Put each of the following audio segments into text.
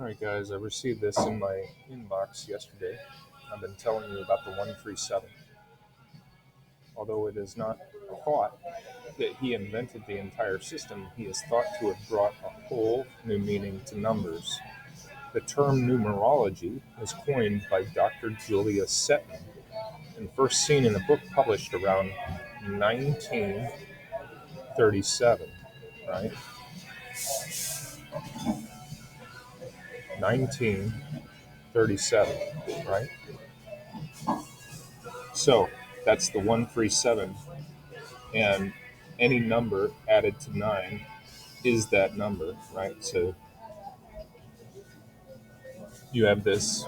Alright guys, I received this in my inbox yesterday. I've been telling you about the 137. Although it is not thought that he invented the entire system, he is thought to have brought a whole new meaning to numbers. The term numerology was coined by Dr. Julius Setman and first seen in a book published around 1937, right? 1937, right? So that's the 137, and any number added to 9 is that number, right? So you have this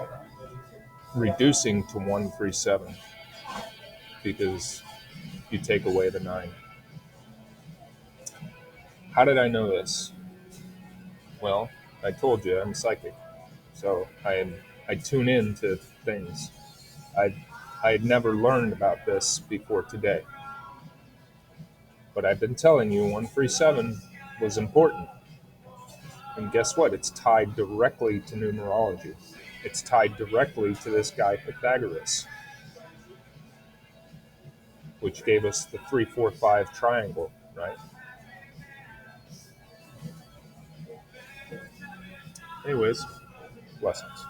reducing to 137 because you take away the 9. How did I know this? Well, I told you I'm psychic, so I tune in to things. I had never learned about this before today, but I've been telling you 137 was important. And guess what? It's tied directly to numerology. It's tied directly to this guy Pythagoras, which gave us the 3-4-5 triangle, right? Anyways, blessings.